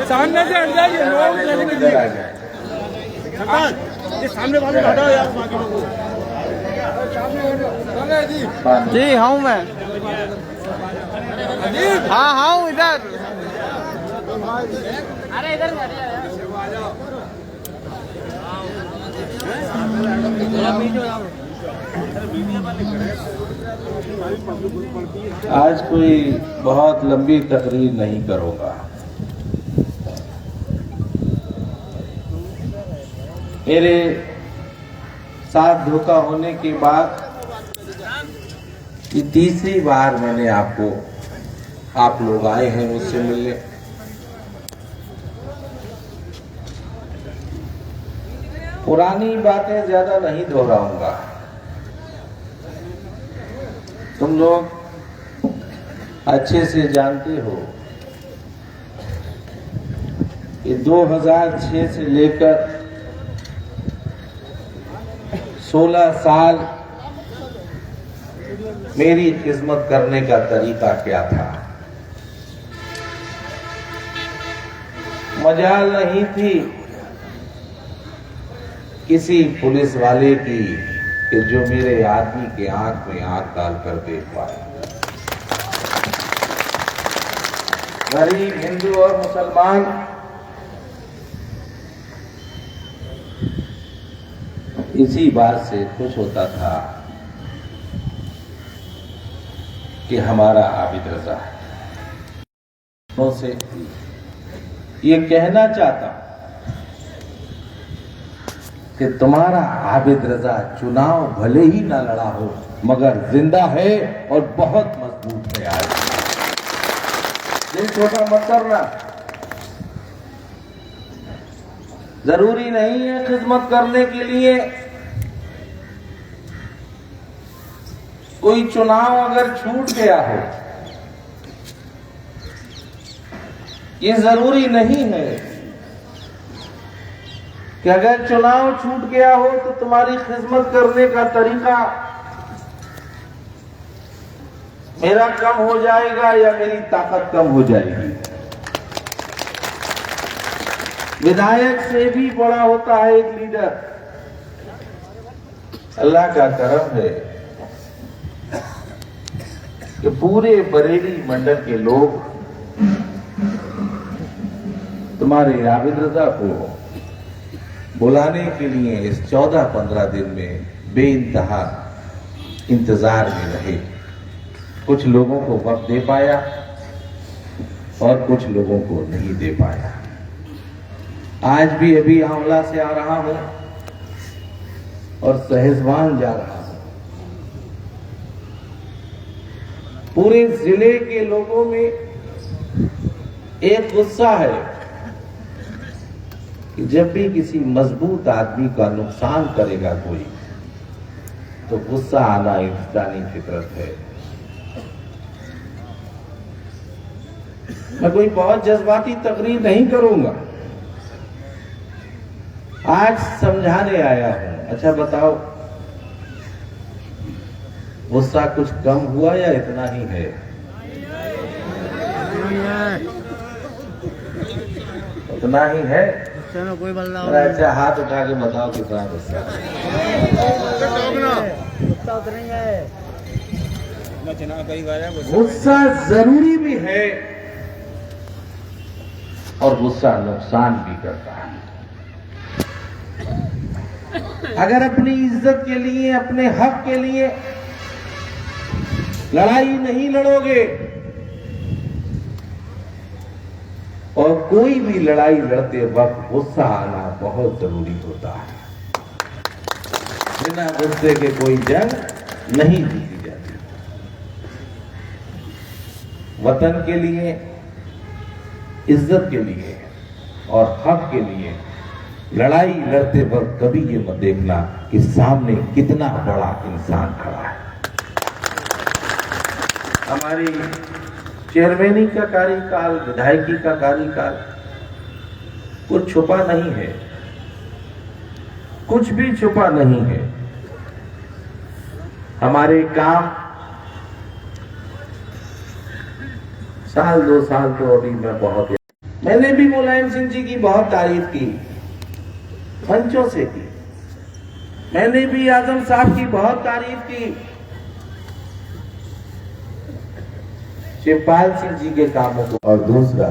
सामने से हट जाइए लोग इधर आ जाए। ये सामने वाले हटाओ यार बाकी लोगों जी हूँ मैं। हाँ हाँ इधर। अरे इधर आज कोई बहुत लंबी तकरीर नहीं करूंगा। मेरे साथ धोखा होने के बाद ये तीसरी बार मैंने आप लोग आए हैं मुझसे मिलने। पुरानी बातें ज्यादा नहीं दोहराऊंगा। तुम लोग अच्छे से जानते हो कि 2006 से लेकर 16 साल मेरी खिदमत करने का तरीका क्या था। मजाल नहीं थी किसी पुलिस वाले की कि जो मेरे आदमी के आंख में आंख डालकर देख पाए। गरीब हिंदू और मुसलमान इसी बात से खुश होता था कि हमारा आबिद रजा से ये कहना चाहता कि तुम्हारा आबिद रजा चुनाव भले ही ना लड़ा हो मगर जिंदा है और बहुत मजबूत है। आज दिल छोटा मत करना। जरूरी नहीं है खिदमत करने के लिए कोई चुनाव अगर छूट गया हो, ये जरूरी नहीं है कि अगर चुनाव छूट गया हो तो तुम्हारी खिदमत करने का तरीका मेरा कम हो जाएगा या मेरी ताकत कम हो जाएगी। विधायक से भी बड़ा होता है एक लीडर। अल्लाह का करम है कि पूरे बरेली मंडल के लोग तुम्हारे आबिद रजा को बुलाने के लिए इस 14-15 दिन में बेइंतहा इंतजार में रहे। कुछ लोगों को वक्त दे पाया और कुछ लोगों को नहीं दे पाया। आज भी अभी आंवला से आ रहा हूं और सहजवान जा रहा हूं। पूरे जिले के लोगों में एक गुस्सा है कि जब भी किसी मजबूत आदमी का नुकसान करेगा कोई तो गुस्सा आना इंसानी फितरत है। मैं कोई बहुत जज्बाती तकरीर नहीं करूंगा। आज समझाने आया हूं। अच्छा बताओ, गुस्सा कुछ कम हुआ या इतना ही है? उतना ही है। कोई बदलाव नहीं। अच्छा हाथ उठा के बताओ कितना गुस्सा है। गुस्सा जरूरी भी है और गुस्सा नुकसान भी करता है। अगर अपनी इज्जत के लिए, अपने हक के लिए लड़ाई नहीं लड़ोगे और कोई भी लड़ाई लड़ते वक्त गुस्सा आना बहुत जरूरी होता है। बिना गुस्से के कोई जंग नहीं जीती जाती। वतन के लिए, इज्जत के लिए और हक के लिए लड़ाई लड़ते वक्त कभी ये मत देखना कि सामने कितना बड़ा इंसान खड़ा है। हमारी चेयरमैनी का कार्यकाल, विधायकी का कार्यकाल कुछ छुपा नहीं है, कुछ भी छुपा नहीं है। हमारे काम साल 2 साल तो अभी मैं बहुत, मैंने भी मुलायम सिंह जी की बहुत तारीफ की, मंचों से की। मैंने भी आजम साहब की बहुत तारीफ की, शिवपाल सिंह जी के कामों को, और दूसरा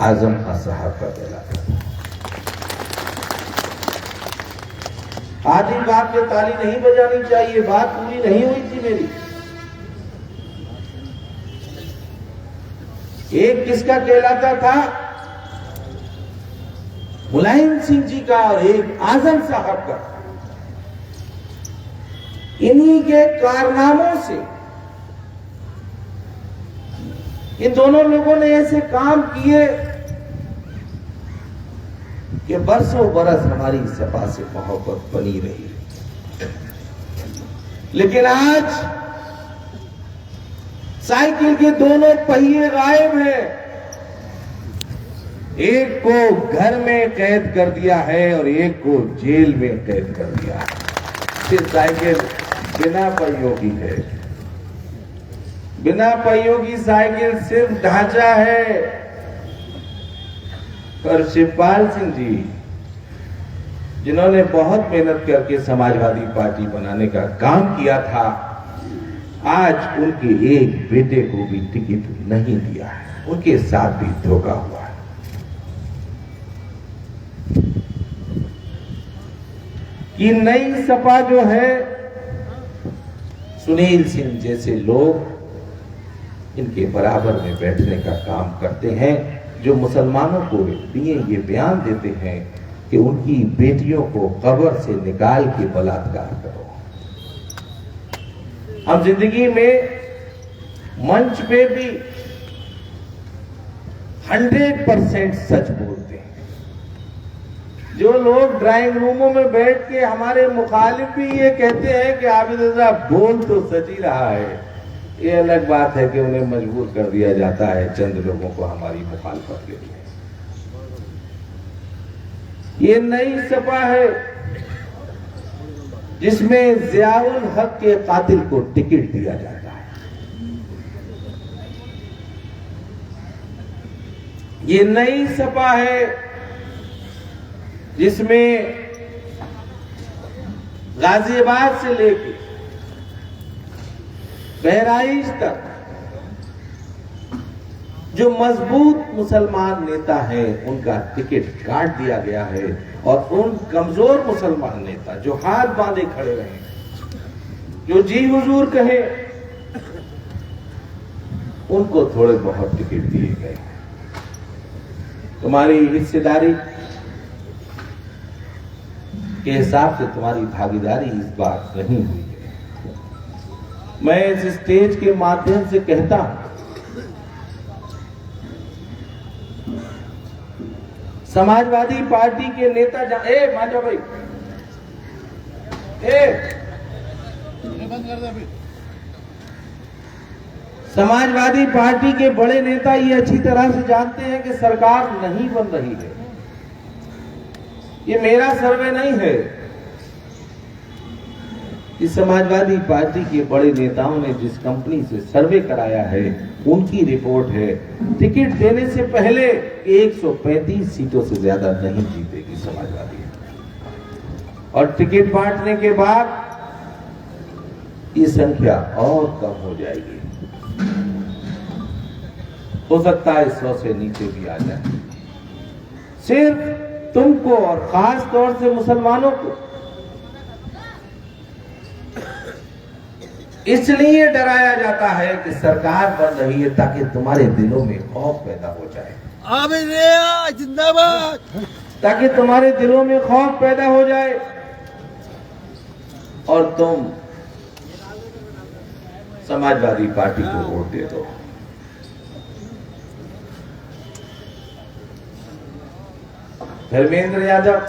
आजम खान साहब का बेला। आधी बात पे ताली नहीं बजानी चाहिए, बात पूरी नहीं हुई थी मेरी। एक किसका कहलाता था, मुलायम सिंह जी का, और एक आजम साहब का। इन्हीं के कारनामों से इन दोनों लोगों ने ऐसे काम किए कि बरसों बरस हमारी सपा से मोहब्बत बनी रही। लेकिन आज साइकिल के दोनों पहिए गायब हैं। एक को घर में कैद कर दिया है और एक को जेल में कैद कर दिया है। सिर्फ साइकिल बिना पहियों की है। बिना पहियों की साइकिल सिर्फ ढांचा है। और शिवपाल सिंह जी, जिन्होंने बहुत मेहनत करके समाजवादी पार्टी बनाने का काम किया था, आज उनके एक बेटे को भी टिकट नहीं दिया है। उनके साथ भी धोखा हुआ है। कि नई सपा जो है, सुनील सिंह जैसे लोग इनके बराबर में बैठने का काम करते हैं, जो मुसलमानों को लिए ये बयान देते हैं कि उनकी बेटियों को कब्र से निकाल के बलात्कार करो। हम जिंदगी में मंच पे भी 100% सच बोलते हैं। जो लोग ड्राइंग रूमों में बैठ के हमारे मुखालिफ भी ये कहते हैं कि आबिद रजा बोल तो सच ही रहा है, ये अलग बात है कि उन्हें मजबूर कर दिया जाता है चंद लोगों को हमारी मुखालफत के लिए। ये नई सपा है जिसमें जियाउल हक के कातिल को टिकट दिया जाता है। ये नई सपा है जिसमें गाजियाबाद से लेकर बहराइच तक जो मजबूत मुसलमान नेता हैं उनका टिकट काट दिया गया है, और उन कमजोर मुसलमान नेता जो हाथ बांधे खड़े रहे, जो जी हुजूर कहे, उनको थोड़े बहुत टिकट दिए गए। तुम्हारी हिस्सेदारी के हिसाब से तुम्हारी भागीदारी इस बार नहीं हुई है। मैं इस स्टेज के माध्यम से कहता हूं, समाजवादी पार्टी के नेता माता भाई बंद कर दे अभी। समाजवादी पार्टी के बड़े नेता ये अच्छी तरह से जानते हैं कि सरकार नहीं बन रही है। ये मेरा सर्वे नहीं है, इस समाजवादी पार्टी के बड़े नेताओं ने जिस कंपनी से सर्वे कराया है उनकी रिपोर्ट है। टिकट देने से पहले 135 सीटों से ज्यादा नहीं जीतेगी समाजवादी, और टिकट बांटने के बाद ये संख्या और कम हो जाएगी। हो सकता है 100 से नीचे भी आ जाए। सिर्फ तुमको और खास तौर से मुसलमानों को इसलिए डराया जाता है कि सरकार बन रही है ताकि तुम्हारे दिलों में खौफ पैदा हो जाए। जिंदाबाद। ताकि तुम्हारे दिलों में खौफ पैदा हो जाए और तुम समाजवादी पार्टी को वोट दे दो। धर्मेंद्र यादव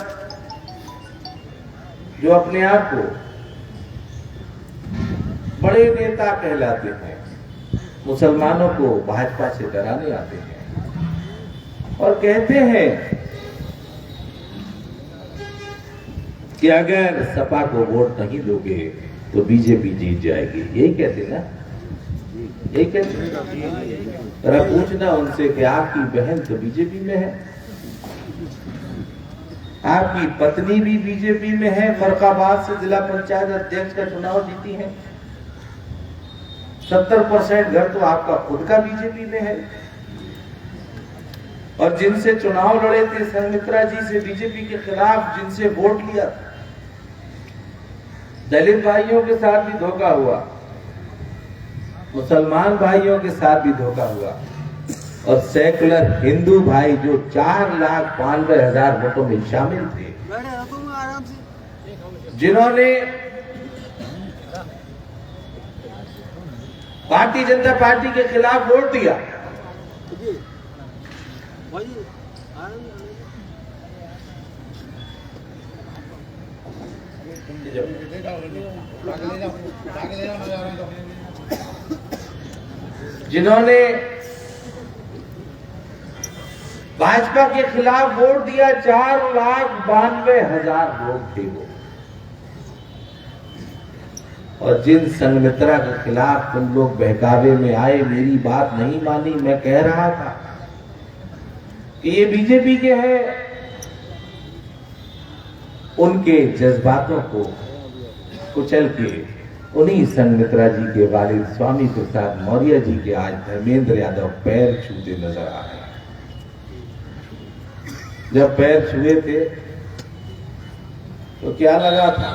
जो अपने आप को बड़े नेता कहलाते हैं, मुसलमानों को भाजपा से डराने आते हैं और कहते हैं कि अगर सपा को वोट नहीं दोगे तो बीजेपी जीत जाएगी। यही कहते ना, यही कहते जरा पूछना उनसे कि आपकी बहन तो बीजेपी में है, आपकी पत्नी भी बीजेपी में है, फरकाबाद से जिला पंचायत अध्यक्ष का चुनाव जीती है, 70% घर तो आपका खुद का बीजेपी में है, और जिनसे चुनाव लड़े थे संघमित्रा जी से बीजेपी के खिलाफ, जिनसे वोट लिया, दलित भाइयों के साथ भी धोखा हुआ, मुसलमान भाइयों के साथ भी धोखा हुआ, और सेकुलर हिंदू भाई जो 4,92,000 वोटों में शामिल थे, जिन्होंने भारतीय जनता पार्टी के खिलाफ वोट दिया, जिन्होंने भाजपा के खिलाफ वोट दिया, 4,92,000 लोग थे वो, और जिन संघमित्रा के खिलाफ तुम लोग बहकावे में आए, मेरी बात नहीं मानी, मैं कह रहा था कि ये बीजेपी के हैं, उनके जज्बातों को कुचल के उन्हीं संघमित्रा जी के वालिद स्वामी प्रसाद मौर्य जी के आज धर्मेंद्र यादव पैर छूते नजर आ रहे हैं। जब पैर छुए थे तो क्या लगा था?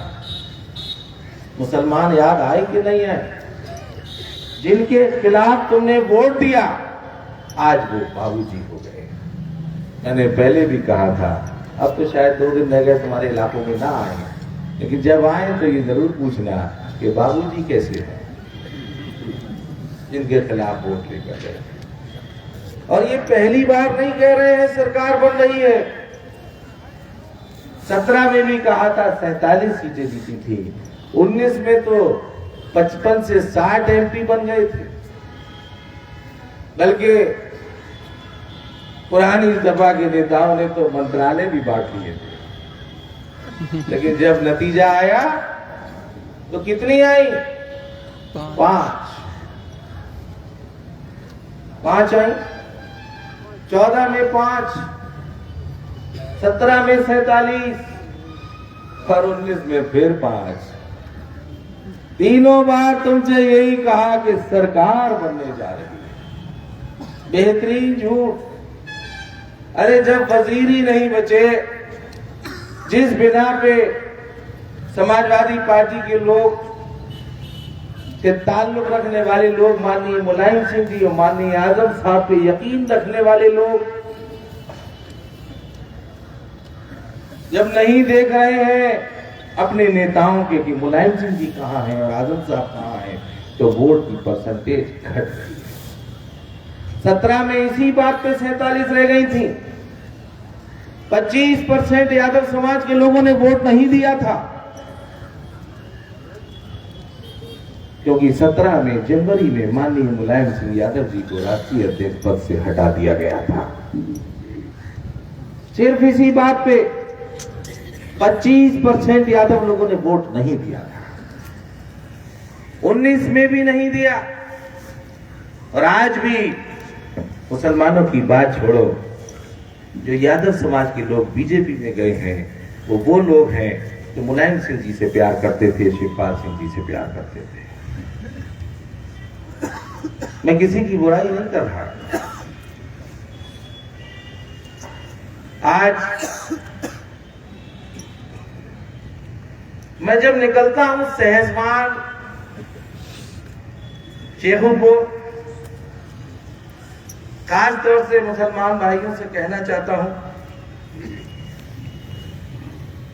मुसलमान याद आए कि नहीं आए? जिनके खिलाफ तुमने वोट दिया आज वो बाबूजी हो गए। मैंने पहले भी कहा था, अब तो शायद 2 दिन रह गए तुम्हारे इलाकों में ना आए, लेकिन जब आए तो ये जरूर पूछना कि बाबूजी कैसे हैं जिनके खिलाफ वोट लेकर गए। और ये पहली बार नहीं कह रहे हैं सरकार बन रही है, 17 में भी कहा था 47 सीटें जीती थी, 19 में तो 55 से 60 एमपी बन गए थे, बल्कि पुरानी सपा के नेताओं ने तो मंत्रालय भी बांट लिए थे। लेकिन जब नतीजा आया तो कितनी आई? 5 आई। 14 में 5, 17 में 47 और 19 में फिर 5। तीनों बार तुमसे यही कहा कि सरकार बनने जा रही है। बेहतरीन झूठ। अरे जब वजीर ही नहीं बचे, जिस बिना पे समाजवादी पार्टी के लोग के ताल्लुक रखने वाले लोग, माननीय मुलायम सिंह जी और माननीय आजम साहब पे यकीन रखने वाले लोग जब नहीं देख रहे हैं अपने नेताओं के कि मुलायम सिंह जी कहां हैं और आजम साहब कहां हैं, तो वोट की परसेंटेज घट रही है। 17 में इसी बात पे 47 रह गई थी। 25% यादव समाज के लोगों ने वोट नहीं दिया था, क्योंकि 17 में जनवरी में माननीय मुलायम सिंह यादव जी को राष्ट्रीय अध्यक्ष पद से हटा दिया गया था। सिर्फ इसी बात पे 25% यादव लोगों ने वोट नहीं दिया था। 19 में भी नहीं दिया। और आज भी मुसलमानों की बात छोड़ो, जो यादव समाज के लोग बीजेपी में गए हैं वो लोग हैं जो मुलायम सिंह जी से प्यार करते थे, शिवपाल सिंह जी से प्यार करते थे। मैं किसी की बुराई नहीं कर रहा। आज मैं जब निकलता हूं सहसवान, शेखुपुर, खास तौर से मुसलमान भाइयों से कहना चाहता हूं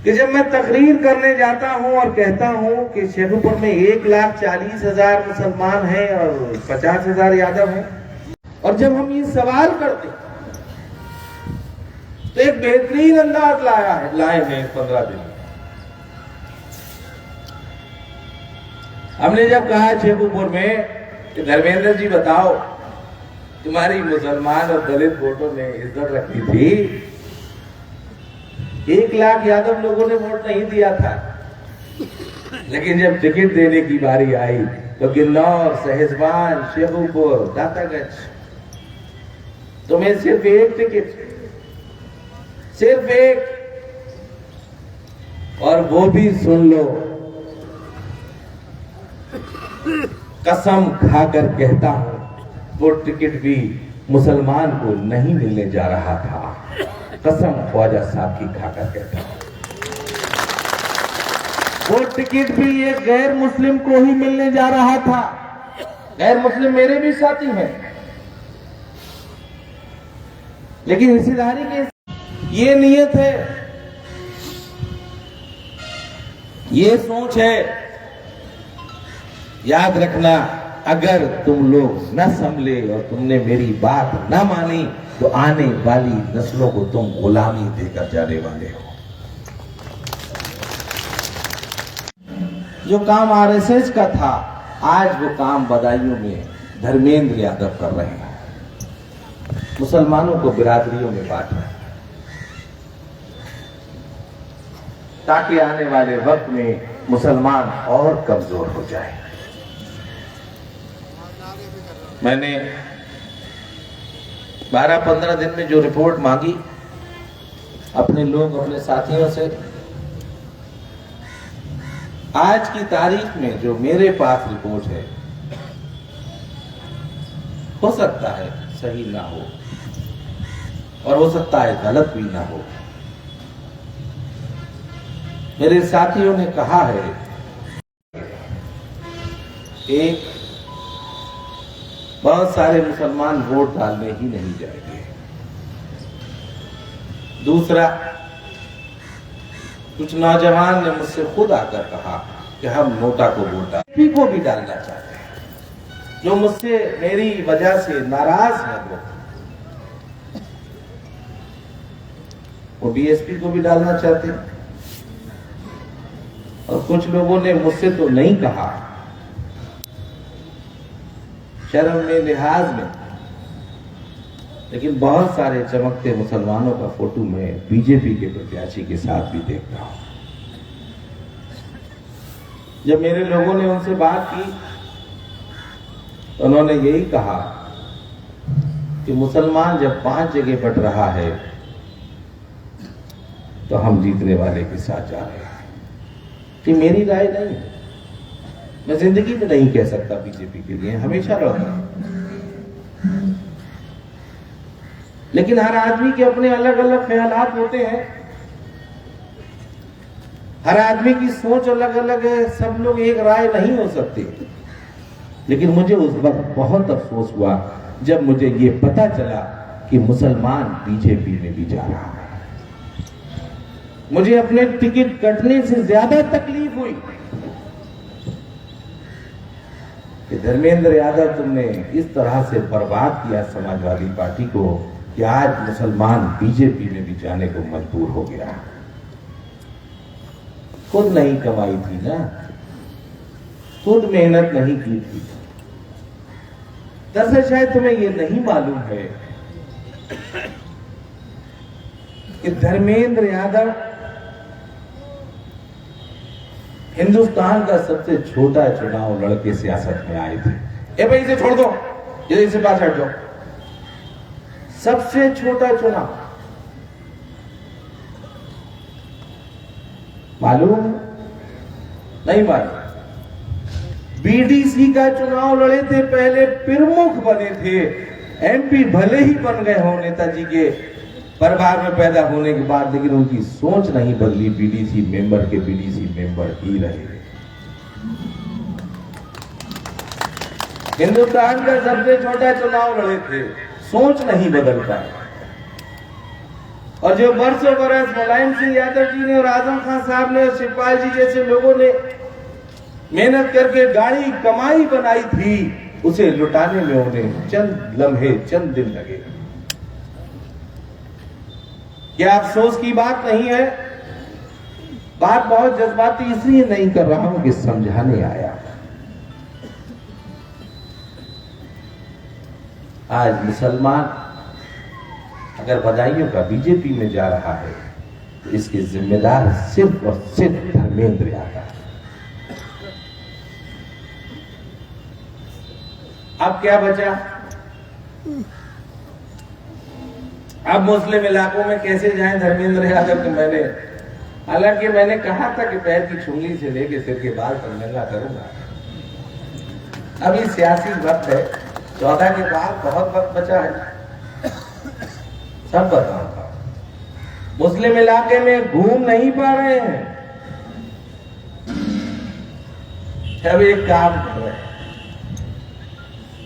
कि जब मैं तकरीर करने जाता हूं और कहता हूं कि शेखुपुर में 1,40,000 मुसलमान हैं और 50,000 यादव हैं, और जब हम ये सवाल करते तो एक बेहतरीन अंदाज लाए हैं 15 दिन। हमने जब कहा शेखुपुर में कि धर्मेंद्र जी बताओ, तुम्हारी मुसलमान और दलित वोटों ने इज्जत रखी थी, 1 लाख यादव लोगों ने वोट नहीं दिया था, लेकिन जब टिकट देने की बारी आई तो किन्नौर, सहजवान, शेखुपुर, दातागंज, तुम्हें सिर्फ एक टिकट, सिर्फ एक, और वो भी सुन लो, कसम खाकर कहता हूं, वो टिकट भी मुसलमान को नहीं मिलने जा रहा था। कसम ख्वाजा साहब की खाकर कहता हूं, वो टिकट भी एक गैर मुस्लिम को ही मिलने जा रहा था। गैर मुस्लिम मेरे भी साथी हैं, लेकिन हिस्सेदारी के ये नियत है, ये सोच है। याद रखना, अगर तुम लोग न संभले और तुमने मेरी बात न मानी तो आने वाली नस्लों को तुम गुलामी देकर जाने वाले हो। जो काम आरएसएस का था, आज वो काम बदायूं में धर्मेंद्र यादव कर रहे हैं। मुसलमानों को बिरादरियों में बांट रहे हैं, ताकि आने वाले वक्त में मुसलमान और कमजोर हो जाए। मैंने 12-15 दिन में जो रिपोर्ट मांगी अपने लोग, अपने साथियों से, आज की तारीख में जो मेरे पास रिपोर्ट है, हो सकता है सही ना हो और हो सकता है गलत भी ना हो। मेरे साथियों ने कहा है, एक, बहुत सारे मुसलमान वोट डालने ही नहीं जाएंगे। दूसरा, कुछ नौजवान ने मुझसे खुद आकर कहा कि हम नोटा को वोट डाल को भी डालना चाहते हैं। जो मुझसे मेरी वजह से नाराज है वो बीएसपी को भी डालना चाहते हैं। और कुछ लोगों ने मुझसे तो नहीं कहा, शर्म में, लिहाज में, लेकिन बहुत सारे चमकते मुसलमानों का फोटो मैं बीजेपी के प्रत्याशी के साथ भी देखता हूं। जब मेरे लोगों ने उनसे बात की तो उन्होंने यही कहा कि मुसलमान जब 5 जगह बट रहा है तो हम जीतने वाले के साथ जा रहे हैं। कि मेरी राय नहीं है, मैं जिंदगी में नहीं कह सकता बीजेपी के लिए, हमेशा रहूंगा, लेकिन हर आदमी के अपने अलग अलग ख्यालात होते हैं, हर आदमी की सोच अलग अलग है, सब लोग एक राय नहीं हो सकते। लेकिन मुझे उस वक्त बहुत अफसोस हुआ जब मुझे ये पता चला कि मुसलमान बीजेपी में भी जा रहा है। मुझे अपने टिकट कटने से ज्यादा तकलीफ हुई कि धर्मेंद्र यादव, तुमने इस तरह से बर्बाद किया समाजवादी पार्टी को कि आज मुसलमान बीजेपी में भी जाने को मजबूर हो गया। खुद नहीं कमाई थी ना, खुद मेहनत नहीं की थी। दरअसल शायद तुम्हें यह नहीं मालूम है कि धर्मेंद्र यादव हिंदुस्तान का सबसे छोटा चुनाव लड़के सियासत में आए थे। ए भाई इसे छोड़ दो, इसे पास हट जाओ। सबसे छोटा चुनाव, मालूम नहीं मालूम। बीडीसी का चुनाव लड़े थे, पहले प्रमुख बने थे। एमपी भले ही बन गए हो नेताजी के परिवार में पैदा होने के बाद, लेकिन उनकी सोच नहीं बदली, बीडीसी मेंबर के बीडीसी मेंबर ही रहे। हिंदुस्तान का सबसे छोटा चुनाव लड़े थे, सोच नहीं बदल पाए। और जो बरसों बरस मुलायम सिंह यादव जी ने और आजम खान साहब ने और शिवपाल जी जैसे लोगों ने मेहनत करके गाड़ी कमाई बनाई थी, उसे लुटाने में उन्हें चंद लम्हे, चंद दिन लगे। क्या अफसोस की बात नहीं है? बात बहुत जज्बाती इसलिए नहीं कर रहा हूं कि समझाने आया। आज मुसलमान अगर बदायूं का बीजेपी में जा रहा है तो इसके जिम्मेदार सिर्फ और सिर्फ धर्मेंद्र यादव। अब क्या बचा? अब मुस्लिम इलाकों में कैसे जाएं धर्मेंद्र यादव के? हालांकि मैंने कहा था कि पैर की छुंगली से लेके सिर के बाल तक नंगा करूंगा। अभी सियासी वक्त है, 14 के बाद बहुत वक्त बचा है, सब बताऊंगा। मुस्लिम इलाके में घूम नहीं पा रहे हैं, अब एक काम कर रहे हैं।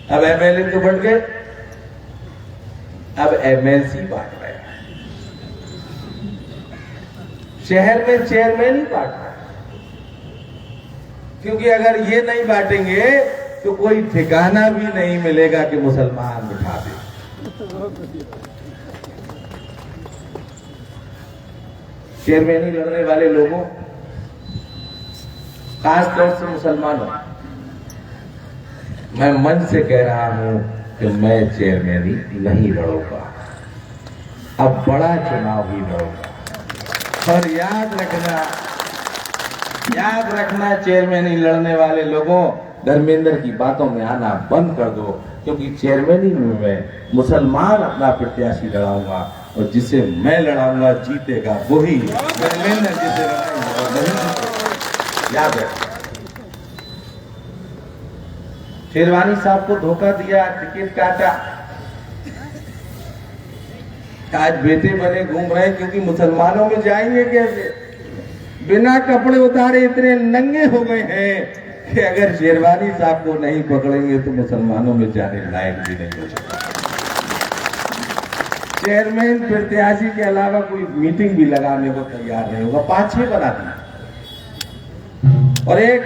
अब एमएलए तो बढ़ गए, अब एमएलसी बांट रहे हैं। शहर में चेयरमैन ही बांट रहे हैं, क्योंकि अगर ये नहीं बांटेंगे तो कोई ठिकाना भी नहीं मिलेगा कि मुसलमान बिठा दे। चेयरमैनी लड़ने वाले लोगों, खासतौर से मुसलमानों, मैं मन से कह रहा हूं कि मैं चेयरमैनी नहीं लड़ूंगा, अब बड़ा चुनाव ही लड़ूंगा। और याद रखना चेयरमैनी लड़ने वाले लोगों, धर्मेंद्र की बातों में आना बंद कर दो, क्योंकि चेयरमैनी में मैं मुसलमान अपना प्रत्याशी लड़ाऊंगा, और जिसे मैं लड़ाऊंगा जीतेगा वही धर्मेंद्र, जिसे नहीं। याद है, शेरवानी साहब को धोखा दिया, टिकट काटा, आज बेटे बने घूम रहे, क्योंकि मुसलमानों में जाएंगे कैसे? बिना कपड़े उतारे इतने नंगे हो गए हैं कि अगर शेरवानी साहब को नहीं पकड़ेंगे तो मुसलमानों में जाने लायक भी नहीं हो सकता। चेयरमैन प्रत्याशी के अलावा कोई मीटिंग भी लगाने को तैयार नहीं होगा, 5-6 बना दिया, और एक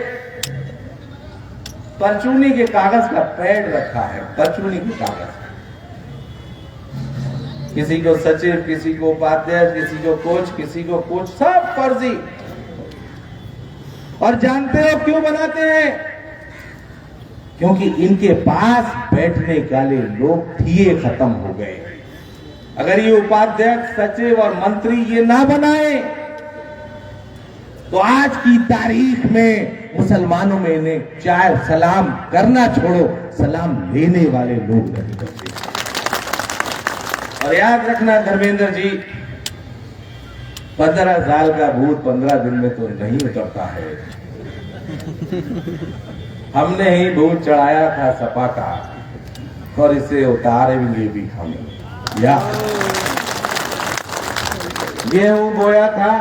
परचूनी के कागज का पैड रखा है, परचूनी के कागज, किसी को सचिव, किसी को उपाध्यक्ष, किसी को कोच, सब फर्जी। और जानते हो क्यों बनाते हैं? क्योंकि इनके पास बैठने वाले लोग थिए खत्म हो गए। अगर ये उपाध्यक्ष, सचिव और मंत्री ये ना बनाए तो आज की तारीख में मुसलमानों में इन्हें चाहे सलाम करना छोड़ो, सलाम लेने वाले लोग नहीं बचे। और याद रखना धर्मेंद्र जी, 15 साल का भूत 15 दिन में तो नहीं उतरता है। हमने ही भूत चढ़ाया था सपा का, और इसे उतारेंगे भी हम। या गेहूं बोया था,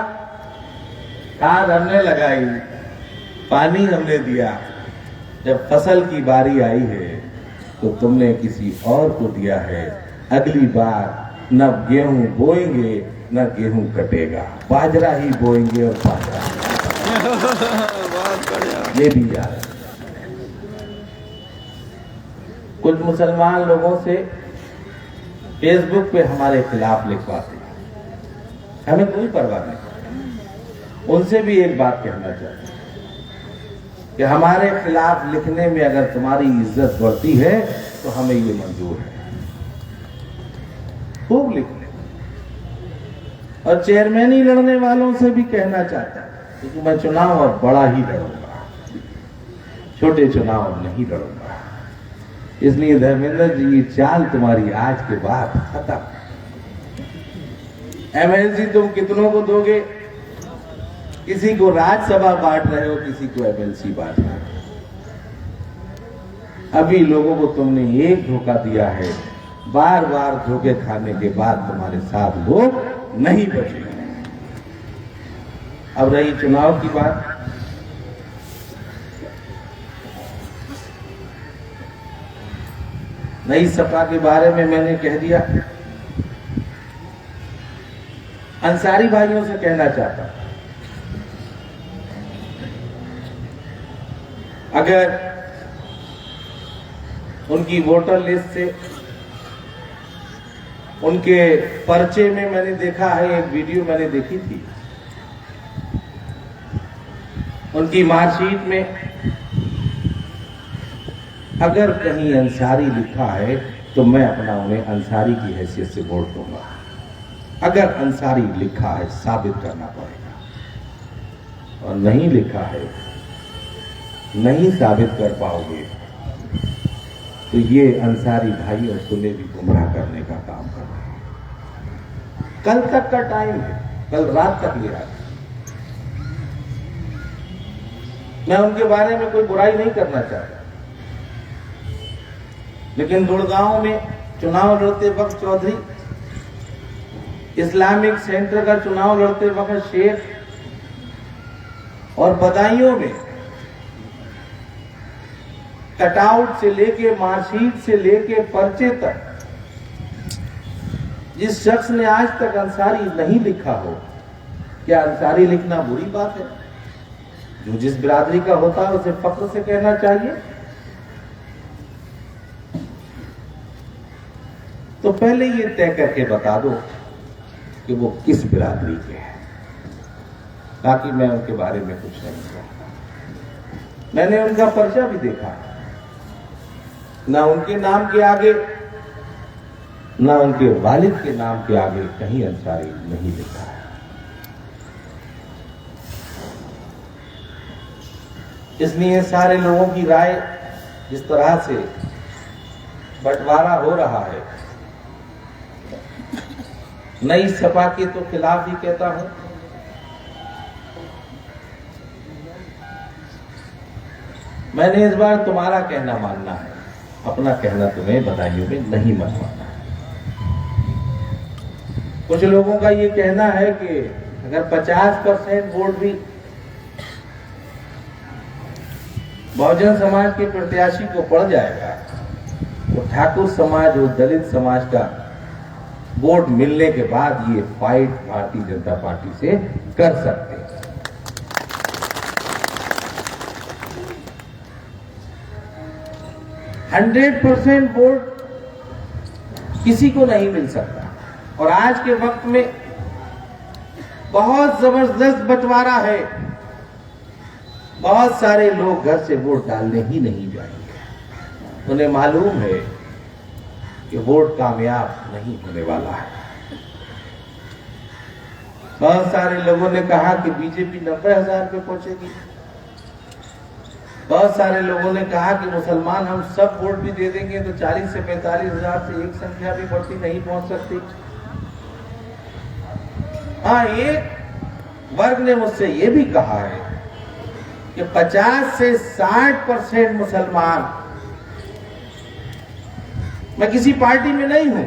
खाद हमने लगाई, पानी हमने दिया, जब फसल की बारी आई है तो तुमने किसी और को दिया है। अगली बार न गेहूं बोएंगे न गेहूं कटेगा, बाजरा ही बोएंगे और बाजरा ये भी याद है। कुछ मुसलमान लोगों से फेसबुक पे हमारे खिलाफ लिखवाते हैं, हमें कोई परवाह नहीं। उनसे भी एक बात कहना चाहते हैं कि हमारे खिलाफ लिखने में अगर तुम्हारी इज्जत बढ़ती है तो हमें ये मंजूर है, खूब लिखने। और चेयरमैनी लड़ने वालों से भी कहना चाहता है, क्योंकि मैं चुनाव अब बड़ा ही लड़ूंगा, छोटे चुनाव अब नहीं लड़ूंगा। इसलिए धर्मेंद्र जी, ये चाल तुम्हारी आज के बाद खत्म। एमएलसी तुम कितनों को दोगे? किसी को राज्यसभा बांट रहे हो, किसी को एमएलसी बांट रहे हो। अभी लोगों को तुमने एक धोखा दिया है, बार बार धोखे खाने के बाद तुम्हारे साथ लोग नहीं बचेंगे। अब रही चुनाव की बात, नई सपा के बारे में मैंने कह दिया। अंसारी भाइयों से कहना चाहता हूं, अगर उनकी वोटर लिस्ट से, उनके पर्चे में मैंने देखा है, एक वीडियो मैंने देखी थी, उनकी मार्कशीट में अगर कहीं अंसारी लिखा है तो मैं अपना उन्हें अंसारी की हैसियत से वोट दूंगा। अगर अंसारी लिखा है साबित करना पड़ेगा, और नहीं लिखा है, नहीं साबित कर पाओगे तो ये अंसारी भाइयों तुम्हें भी गुमराह करने का काम कर रहे हैं। कल तक का टाइम है, कल रात तक ये है। मैं उनके बारे में कोई बुराई नहीं करना चाहता, लेकिन गुड़गांव में चुनाव लड़ते वक्त चौधरी, इस्लामिक सेंटर का चुनाव लड़ते वक्त शेख, और बदायूं में कटआउट से लेके मार्कशीट से लेके पर्चे तक जिस शख्स ने आज तक अंसारी नहीं लिखा हो, क्या अंसारी लिखना बुरी बात है? जो जिस बिरादरी का होता है उसे फख्र से कहना चाहिए। तो पहले ये तय करके बता दो कि वो किस बिरादरी के हैं, ताकि मैं उनके बारे में कुछ नहीं कहूं। मैंने उनका पर्चा भी देखा, ना उनके नाम के आगे, ना उनके वालिद के नाम के आगे कहीं अंसारी नहीं लिखा है। इसलिए सारे लोगों की राय जिस तरह से बंटवारा हो रहा है, नई सपा के तो खिलाफ ही कहता हूं, मैंने इस बार तुम्हारा कहना मानना है, अपना कहना तुम्हें बदायूं में नहीं मनवाना है। कुछ लोगों का ये कहना है कि अगर 50% वोट भी बहुजन समाज के प्रत्याशी को पड़ जाएगा तो ठाकुर समाज और दलित समाज का वोट मिलने के बाद ये फाइट भारतीय जनता पार्टी से कर सकते हैं। 100% वोट किसी को नहीं मिल सकता, और आज के वक्त में बहुत जबरदस्त बंटवारा है। बहुत सारे लोग घर से वोट डालने ही नहीं जाएंगे, उन्हें मालूम है कि वोट कामयाब नहीं होने वाला है। बहुत सारे लोगों ने कहा कि बीजेपी 90,000 पे पहुंचेगी। बहुत सारे लोगों ने कहा कि मुसलमान हम सब वोट भी दे देंगे तो 40 से 45,000 से एक संख्या भी बढ़ती नहीं पहुंच सकती। हाँ, एक वर्ग ने मुझसे यह भी कहा है कि 50 से 60% मुसलमान, मैं किसी पार्टी में नहीं हूं,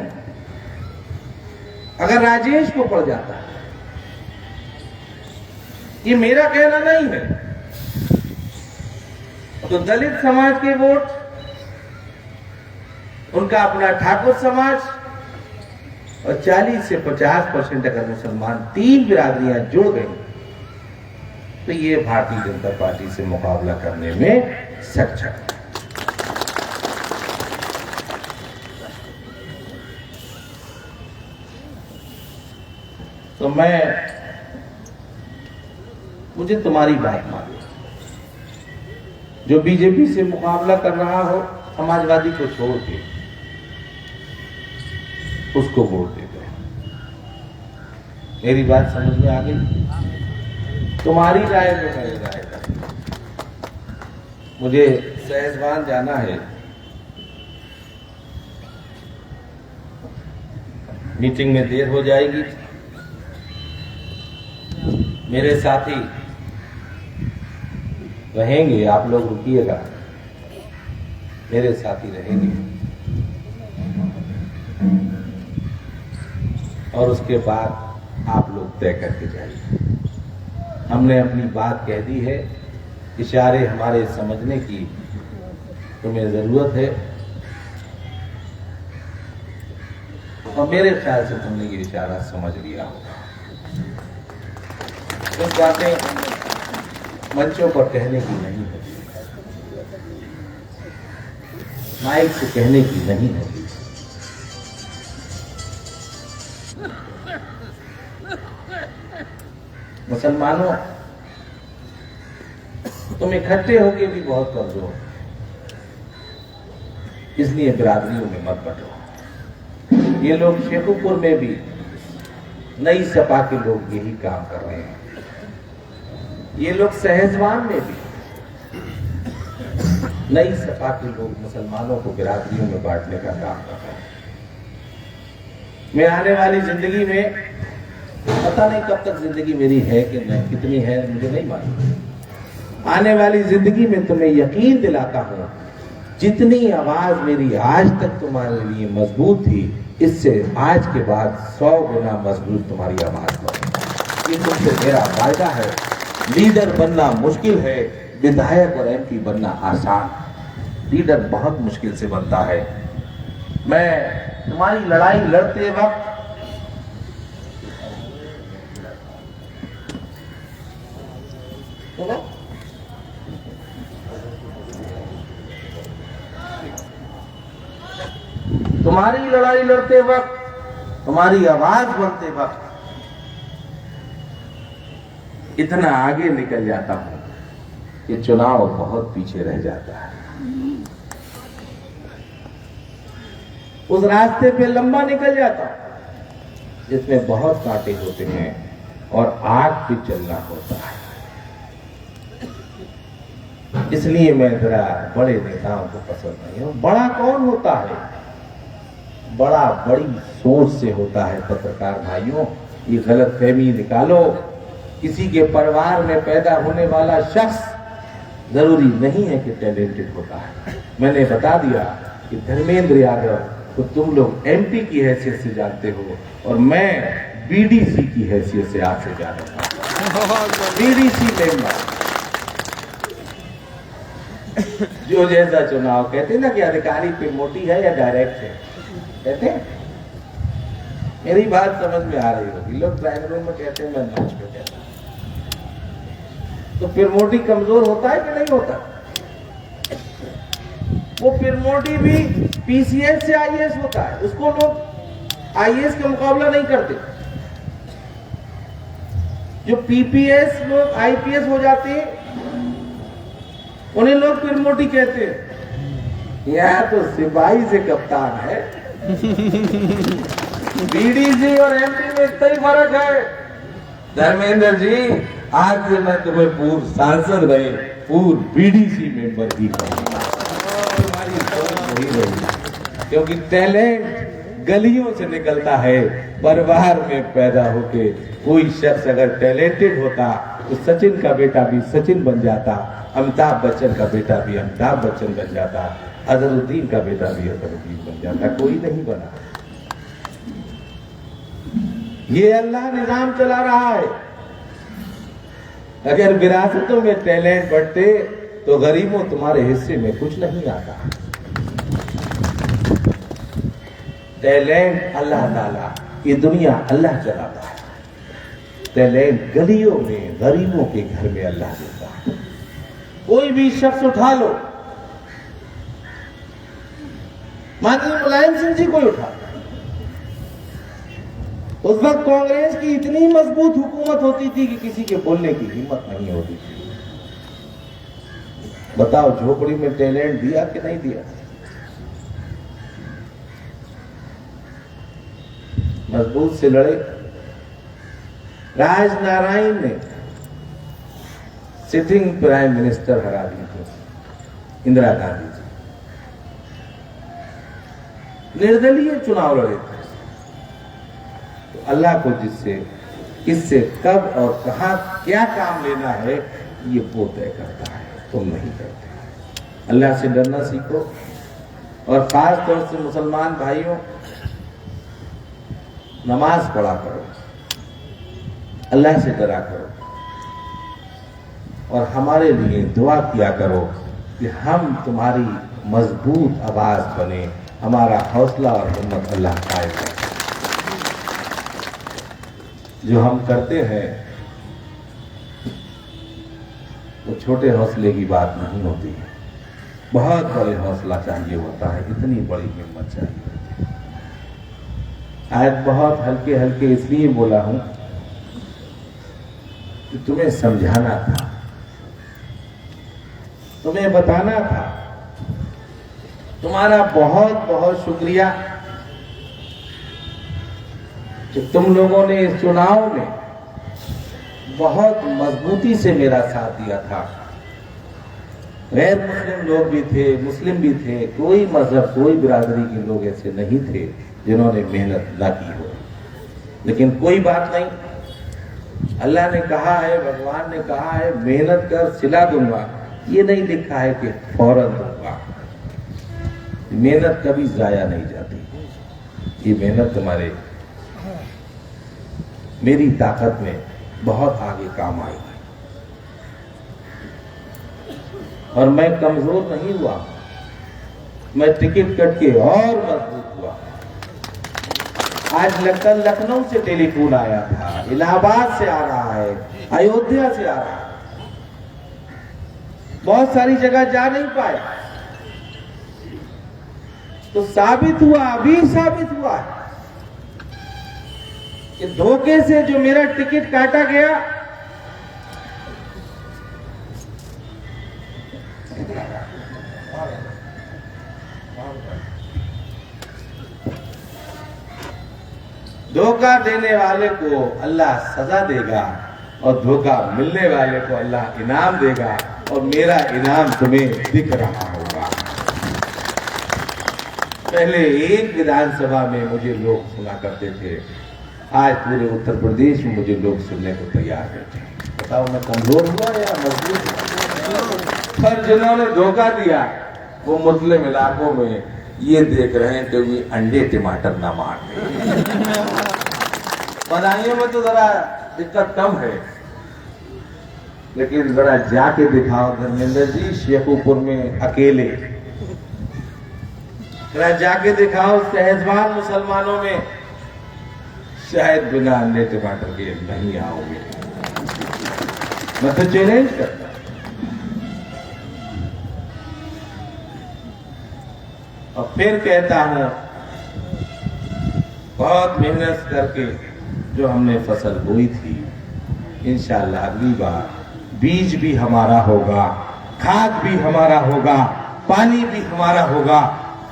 अगर राजेश को पड़ जाता है, ये मेरा कहना नहीं है, तो दलित समाज के वोट, उनका अपना ठाकुर समाज, और 40 से 50% अगर मुसलमान, तीन बिरादरियां जुड़ गई तो ये भारतीय जनता पार्टी से मुकाबला करने में सक्षम है। तो मुझे तुम्हारी बात मालूम, जो बीजेपी से मुकाबला कर रहा हो, समाजवादी को छोड़ के उसको वोट देते हैं। मेरी बात समझ में आ गई? तुम्हारी राय में मेरी राय है। मुझे सहजवान जाना है, मीटिंग में देर हो जाएगी। मेरे साथी रहेंगे, आप लोग रुकिएगा, मेरे साथी रहेंगे, और उसके बाद आप लोग तय करके जाइए। हमने अपनी बात कह दी है, इशारे हमारे समझने की तुम्हें जरूरत है, और मेरे ख्याल से तुमने ये इशारा समझ लिया होगा। कुछ बातें मंचों पर कहने की नहीं होती, माइक से कहने की नहीं होती। मुसलमानों, तुम इकट्ठे होके भी बहुत कमजोर, इसलिए बिरादरियों में मत बंटो। ये लोग शेखुपुर में भी, नई सपा के लोग यही काम कर रहे हैं। ये लोग सहजवान में भी नई सपा के लोग मुसलमानों को बिरादरियों में बांटने का काम कर रहे हैं। मैं आने वाली जिंदगी में पता नहीं कब तक जिंदगी मेरी है कि नहीं, कितनी है मुझे नहीं मालूम। आने वाली जिंदगी में तुम्हें यकीन दिलाता हूं, जितनी आवाज मेरी आज तक तुम्हारे लिए मजबूत थी, इससे आज के बाद 100 गुना मजबूत तुम्हारी आवाज होगी। ये तुमसे मेरा वायदा है। लीडर बनना मुश्किल है, विधायक और एमपी बनना आसान। लीडर बहुत मुश्किल से बनता है। मैं तुम्हारी लड़ाई लड़ते वक्त तुम्हारी लड़ाई लड़ते वक्त, तुम्हारी आवाज बनते वक्त इतना आगे निकल जाता हूं कि चुनाव बहुत पीछे रह जाता है। उस रास्ते पे लंबा निकल जाता हूं जिसमें बहुत कांटे होते हैं और आग पे चलना होता है। इसलिए मैं जरा बड़े नेताओं को पसंद नहीं हूं। बड़ा कौन होता है? बड़ा बड़ी सोच से होता है। पत्रकार भाइयों, ये गलतफहमी निकालो। किसी के परिवार में पैदा होने वाला शख्स जरूरी नहीं है कि टैलेंटेड होता है। मैंने बता दिया कि धर्मेंद्र यादव को तुम लोग एमपी की हैसियत से जानते हो और मैं बीडीसी की हैसियत से आपसे जानता हूं। बीडीसी मेंबर जो जैसा चुनाव, कहते ना कि अधिकारी पे मोटी है या डायरेक्ट है, कहते हैं। मेरी बात समझ में आ रही होगी। लोग ड्राइंग रूम में कहते हैं, मैं मंच पे कहता हूं। तो पिरमोटी कमजोर होता है कि नहीं होता? वो पिरमोटी भी पीसीएस से आईएएस होता है। उसको लोग आईएएस का मुकाबला नहीं करते। जो पीपीएस लोग आईपीएस हो जाते हैं उन्हें लोग पिरमोटी कहते हैं। यह तो सिपाही से कप्तान है। बीडीसी और एमपी में इतना ही फर्क है। धर्मेंद्र जी, आज से मैं तुम्हें पूर्व सांसद रहे, पूर्व बीडीसी मेंबर ही कहूंगा। तुम्हारी सोच वही रही, क्योंकि टैलेंट गलियों से निकलता है। परिवार में पैदा होके कोई शख्स अगर टैलेंटेड होता तो सचिन का बेटा भी सचिन बन जाता, अमिताभ बच्चन का बेटा भी अमिताभ बच्चन बन जाता, अजहरुद्दीन का बेटा भी अजहरुद्दीन बन जाता। कोई नहीं बना। ये अल्लाह निजाम चला रहा है। अगर विरासतों में टैलेंट बढ़ते तो गरीबों तुम्हारे हिस्से में कुछ नहीं आता। टैलेंट अल्लाह ताला, ये दुनिया अल्लाह चलाता है। टैलेंट गलियों में गरीबों के घर में अल्लाह देता है। कोई भी शख्स उठा लो, माननीय मुलायम सिंह जी को उठा। उस वक्त कांग्रेस की इतनी मजबूत हुकूमत होती थी कि किसी के बोलने की हिम्मत नहीं होती थी। बताओ, झोपड़ी में टैलेंट दिया कि नहीं दिया? मजबूत से लड़े। राजनारायण ने सिटिंग प्राइम मिनिस्टर हरा दी थी, इंदिरा गांधी जी। निर्दलीय चुनाव लड़े थे। तो अल्लाह को जिससे किससे कब और कहां क्या काम लेना है ये वो तय करता है, तुम नहीं करते। अल्लाह से डरना सीखो। और खास तौर से मुसलमान भाइयों, नमाज पढ़ा करो, अल्लाह से डरा करो और हमारे लिए दुआ किया करो कि हम तुम्हारी मजबूत आवाज बने। हमारा हौसला और हिम्मत अल्लाह कायम करे। जो हम करते हैं वो छोटे हौसले की बात नहीं होती है, बहुत बड़े हौसला चाहिए होता है, इतनी बड़ी हिम्मत चाहिए होती है। आज बहुत हल्के हल्के इसलिए बोला हूं कि तुम्हें समझाना था, तुम्हें बताना था। तुम्हारा बहुत बहुत शुक्रिया कि तुम लोगों ने इस चुनाव में बहुत मजबूती से मेरा साथ दिया था। गैर मुस्लिम लोग भी थे, मुस्लिम भी थे, कोई मजहब कोई बिरादरी के लोग ऐसे नहीं थे जिन्होंने मेहनत ना की हो। लेकिन कोई बात नहीं, अल्लाह ने कहा है, भगवान ने कहा है मेहनत कर सिला दूंगा, ये नहीं लिखा है कि फौरन दूंगा। मेहनत कभी जाया नहीं जाती, ये मेहनत तुम्हारे मेरी ताकत में बहुत आगे काम आएगी। और मैं कमजोर नहीं हुआ, मैं टिकट कट के और मजबूत हुआ। आज लखनऊ से टेलीफोन आया था, इलाहाबाद से आ रहा है, अयोध्या से आ रहा है, बहुत सारी जगह जा नहीं पाए। तो साबित हुआ, अभी साबित हुआ कि धोखे से जो मेरा टिकट काटा गया, धोखा देने वाले को अल्लाह सजा देगा और धोखा मिलने वाले को अल्लाह इनाम देगा, और मेरा इनाम तुम्हें दिख रहा होगा। पहले एक विधानसभा में मुझे लोग सुना करते थे, आज पूरे उत्तर प्रदेश में मुझे लोग सुनने को तैयार बैठे। बताओ मैं कमजोर हुआ या मजबूत हुआ? पर जिन्होंने धोखा दिया वो मुस्लिम इलाकों में ये देख रहे हैं कि ये अंडे टमाटर ना मार दे। बधाइयों में तो जरा दिक्कत कम है, लेकिन जरा जाके दिखाओ धर्मेंद्र जी, शेखुपुर में अकेले जरा जाके दिखाओ, सहजवान मुसलमानों में शायद बिना अंडे टमाटर के नहीं आओगे। मैं तो चैलेंज करता। और फिर कहता हूं, बहुत मेहनत करके जो हमने फसल बोई थी, इंशाअल्लाह अगली बार बीज भी हमारा होगा, खाद भी हमारा होगा, पानी भी हमारा होगा,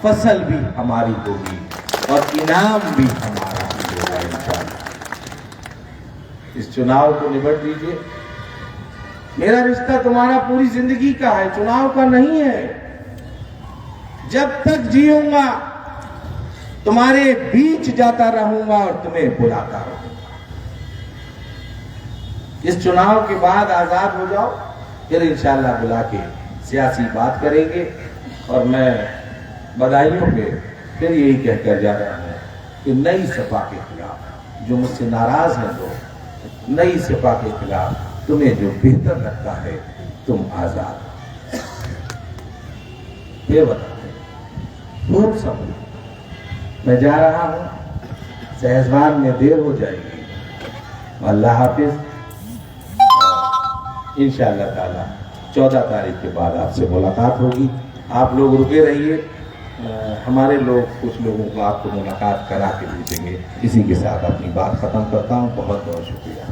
फसल भी हमारी होगी और इनाम भी हमारा ही होगा इंशाअल्लाह। इस चुनाव को निबट दीजिए। मेरा रिश्ता तुम्हारा पूरी जिंदगी का है, चुनाव का नहीं है। जब तक जीऊंगा तुम्हारे बीच जाता रहूंगा और तुम्हें बुलाता रहूंगा। इस चुनाव के बाद आजाद हो जाओ, फिर इंशाअल्लाह बुला के सियासी बात करेंगे। और मैं बधाइयों पे फिर यही कहकर जा रहा हूं कि नई सपा के खिलाफ जो मुझसे नाराज हैं लोग, नई सपा के खिलाफ तुम्हें जो बेहतर लगता है तुम आजाद। ये बताते खूब समझ। मैं जा रहा हूं, सहजवान में देर हो जाएगी। अल्लाह हाफिज। इंशाअल्लाह ताला 14 तारीख के बाद आपसे मुलाकात होगी। आप लोग रुके रहिए, हमारे लोग कुछ लोगों को आपको मुलाकात करा के भेजेंगे। इसी के साथ अपनी बात खत्म करता हूँ। बहुत बहुत शुक्रिया।